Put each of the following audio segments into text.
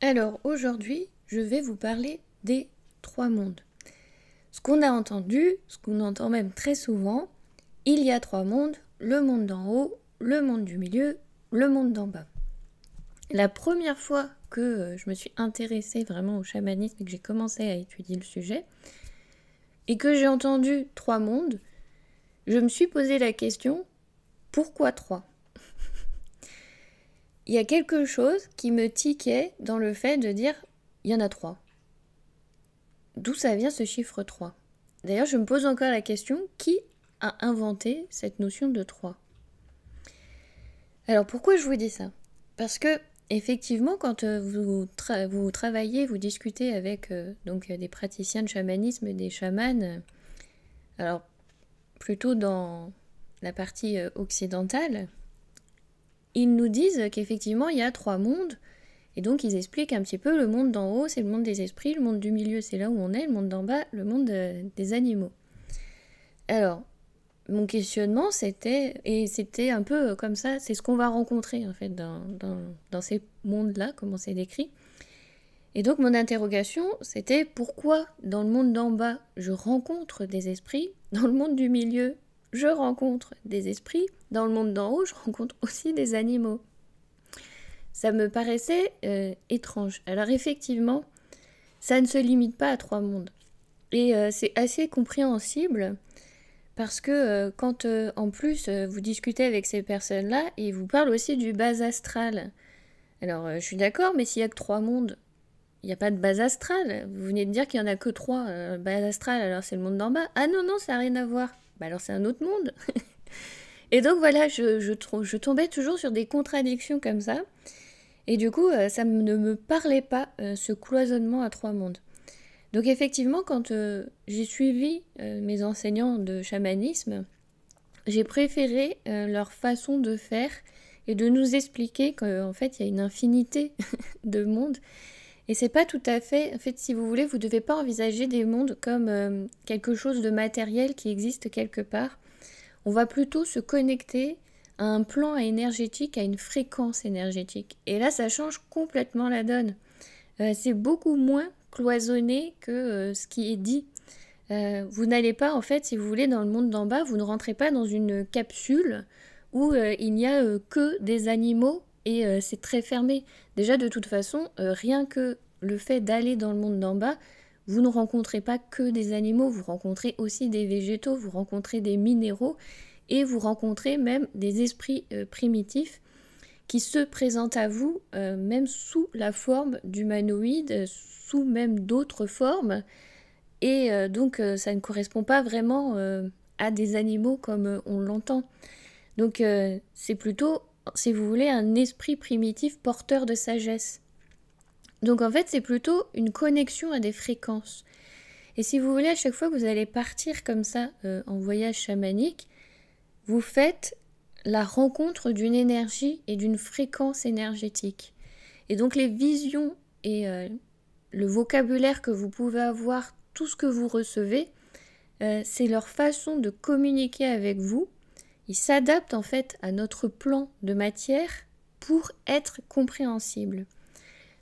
Alors aujourd'hui, je vais vous parler des trois mondes. Ce qu'on a entendu, ce qu'on entend même très souvent, il y a trois mondes, le monde d'en haut, le monde du milieu, le monde d'en bas. La première fois que je me suis intéressée vraiment au chamanisme et que j'ai commencé à étudier le sujet, et que j'ai entendu trois mondes, je me suis posé la question, pourquoi trois? Il y a quelque chose qui me tiquait dans le fait de dire, il y en a trois. D'où ça vient ce chiffre 3? D'ailleurs, je me pose encore la question, qui a inventé cette notion de 3? Alors pourquoi je vous dis ça? Parce que effectivement, quand vous travaillez, vous discutez avec des praticiens de chamanisme et des chamans, alors plutôt dans la partie occidentale, ils nous disent qu'effectivement il y a trois mondes. Et donc ils expliquent un petit peu le monde d'en haut, c'est le monde des esprits, le monde du milieu, c'est là où on est, le monde d'en bas, le monde des animaux. Alors, mon questionnement, c'était un peu comme ça, c'est ce qu'on va rencontrer en fait dans ces mondes-là, comment c'est décrit. Et donc mon interrogation, c'était pourquoi dans le monde d'en bas, je rencontre des esprits, dans le monde du milieu, je rencontre des esprits, dans le monde d'en haut, je rencontre aussi des animaux. Ça me paraissait étrange. Alors effectivement, ça ne se limite pas à trois mondes. Et c'est assez compréhensible parce que quand en plus vous discutez avec ces personnes-là, ils vous parlent aussi du bas astral. Alors je suis d'accord, mais s'il n'y a que trois mondes, il n'y a pas de base astrale. Vous venez de dire qu'il n'y en a que trois. Base astrale, alors c'est le monde d'en bas. Ah non, non, ça n'a rien à voir. Bah alors c'est un autre monde. Et donc voilà, je tombais toujours sur des contradictions comme ça. Et du coup, ça ne me parlait pas, ce cloisonnement à trois mondes. Donc effectivement, quand j'ai suivi mes enseignants de chamanisme, j'ai préféré leur façon de faire et de nous expliquer qu'en fait, il y a une infinité de mondes. Et c'est pas tout à fait... En fait, si vous voulez, vous devez pas envisager des mondes comme quelque chose de matériel qui existe quelque part. On va plutôt se connecter à un plan énergétique, à une fréquence énergétique. Et là, ça change complètement la donne. C'est beaucoup moins cloisonné que ce qui est dit. Vous n'allez pas, en fait, si vous voulez, dans le monde d'en bas, vous ne rentrez pas dans une capsule où il n'y a que des animaux et c'est très fermé. Déjà, de toute façon, rien que le fait d'aller dans le monde d'en bas, vous ne rencontrez pas que des animaux, vous rencontrez aussi des végétaux, vous rencontrez des minéraux et vous rencontrez même des esprits primitifs qui se présentent à vous même sous la forme d'humanoïdes, sous même d'autres formes. Et donc ça ne correspond pas vraiment à des animaux comme on l'entend. Donc c'est plutôt, si vous voulez, un esprit primitif porteur de sagesse. Donc en fait c'est plutôt une connexion à des fréquences. Et si vous voulez, à chaque fois que vous allez partir comme ça en voyage chamanique, vous faites la rencontre d'une énergie et d'une fréquence énergétique. Et donc les visions et le vocabulaire que vous pouvez avoir, tout ce que vous recevez, c'est leur façon de communiquer avec vous. Ils s'adaptent en fait à notre plan de matière pour être compréhensibles.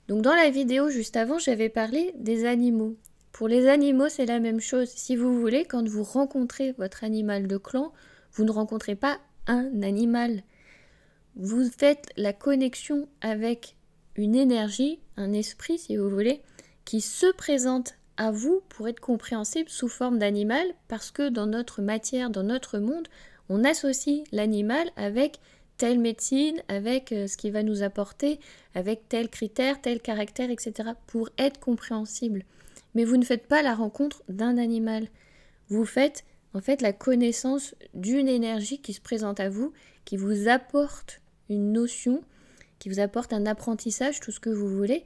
Donc dans la vidéo juste avant, j'avais parlé des animaux. Pour les animaux, c'est la même chose. Si vous voulez, quand vous rencontrez votre animal de clan, vous ne rencontrez pas un animal. Vous faites la connexion avec une énergie, un esprit si vous voulez, qui se présente à vous pour être compréhensible sous forme d'animal, parce que dans notre matière, dans notre monde, on associe l'animal avec telle médecine, avec ce qu'il va nous apporter, avec tel critère, tel caractère, etc., pour être compréhensible. Mais vous ne faites pas la rencontre d'un animal. Vous faites en fait la connaissance d'une énergie qui se présente à vous, qui vous apporte une notion, qui vous apporte un apprentissage, tout ce que vous voulez.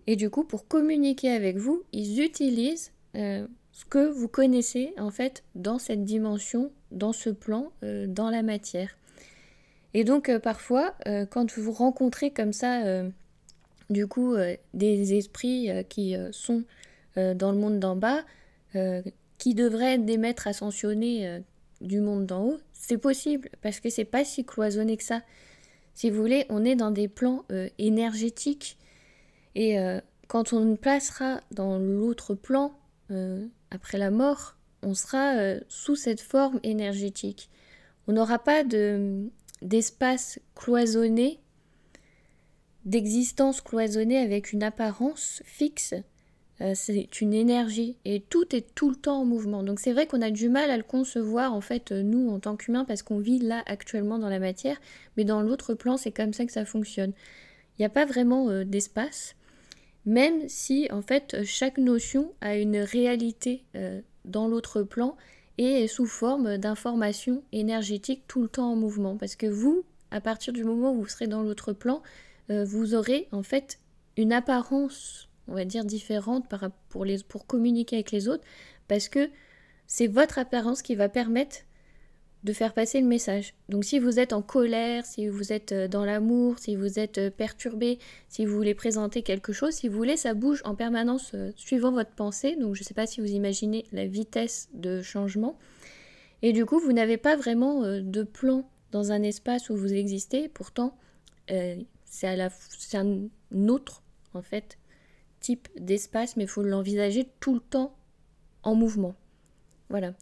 Et du coup, pour communiquer avec vous, ils utilisent ce que vous connaissez en fait dans cette dimension, dans ce plan, dans la matière. Et donc parfois, quand vous rencontrez comme ça, du coup, des esprits qui sont dans le monde d'en bas, qui devraient être des maîtres ascensionnés du monde d'en haut, c'est possible, parce que c'est pas si cloisonné que ça. Si vous voulez, on est dans des plans énergétiques. Et quand on nous placera dans l'autre plan, après la mort, on sera sous cette forme énergétique. On n'aura pas d'espace cloisonné, d'existence cloisonnée avec une apparence fixe. C'est une énergie et tout est tout le temps en mouvement. Donc c'est vrai qu'on a du mal à le concevoir en fait nous en tant qu'humains parce qu'on vit là actuellement dans la matière, mais dans l'autre plan c'est comme ça que ça fonctionne. Il n'y a pas vraiment d'espace, même si en fait chaque notion a une réalité dans l'autre plan et est sous forme d'informations énergétiques tout le temps en mouvement. Parce que vous, à partir du moment où vous serez dans l'autre plan, vous aurez en fait une apparence, on va dire, différente pour communiquer avec les autres, parce que c'est votre apparence qui va permettre de faire passer le message. Donc si vous êtes en colère, si vous êtes dans l'amour, si vous êtes perturbé, si vous voulez présenter quelque chose, si vous voulez, ça bouge en permanence suivant votre pensée. Donc je ne sais pas si vous imaginez la vitesse de changement. Et du coup, vous n'avez pas vraiment de plan dans un espace où vous existez. Pourtant, c'est un autre, en fait, type d'espace, mais il faut l'envisager tout le temps en mouvement. Voilà.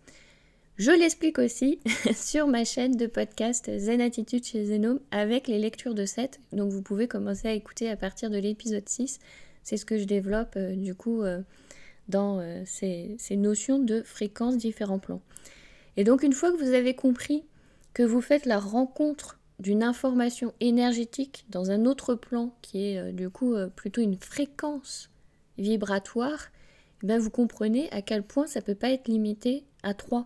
Je l'explique aussi sur ma chaîne de podcast Zen Attitude chez Zenome avec les lectures de 7. Donc vous pouvez commencer à écouter à partir de l'épisode 6. C'est ce que je développe dans ces notions de fréquences, différents plans. Et donc une fois que vous avez compris que vous faites la rencontre d'une information énergétique dans un autre plan qui est plutôt une fréquence vibratoire, eh bien vous comprenez à quel point ça ne peut pas être limité à 3.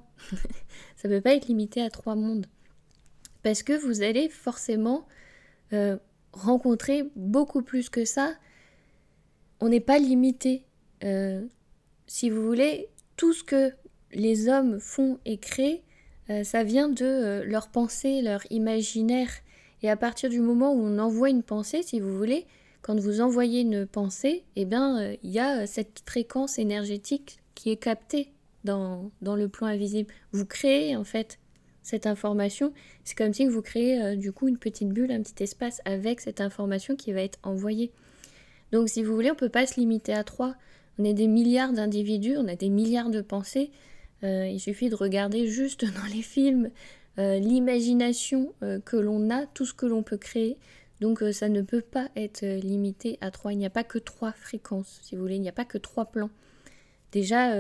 Ça ne peut pas être limité à 3 mondes. Parce que vous allez forcément rencontrer beaucoup plus que ça. On n'est pas limité. Si vous voulez, tout ce que les hommes font et créent, ça vient de leur pensée, leur imaginaire. Et à partir du moment où on envoie une pensée, si vous voulez, quand vous envoyez une pensée, eh bien, il y a cette fréquence énergétique qui est captée dans le plan invisible. Vous créez en fait cette information. C'est comme si vous créez une petite bulle, un petit espace avec cette information qui va être envoyée. Donc si vous voulez, on ne peut pas se limiter à 3. On est des milliards d'individus, on a des milliards de pensées. Il suffit de regarder juste dans les films l'imagination que l'on a, tout ce que l'on peut créer. Donc ça ne peut pas être limité à 3. Il n'y a pas que 3 fréquences, si vous voulez. Il n'y a pas que 3 plans. Déjà,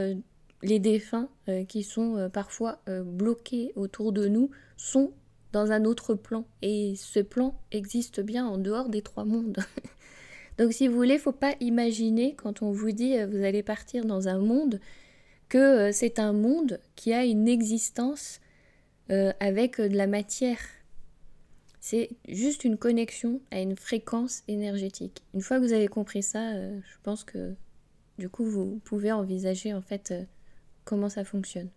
les défunts qui sont parfois bloqués autour de nous sont dans un autre plan. Et ce plan existe bien en dehors des 3 mondes. Donc si vous voulez, il ne faut pas imaginer quand on vous dit vous allez partir dans un monde que c'est un monde qui a une existence avec de la matière. C'est juste une connexion à une fréquence énergétique. Une fois que vous avez compris ça, je pense que du coup vous pouvez envisager en fait comment ça fonctionne.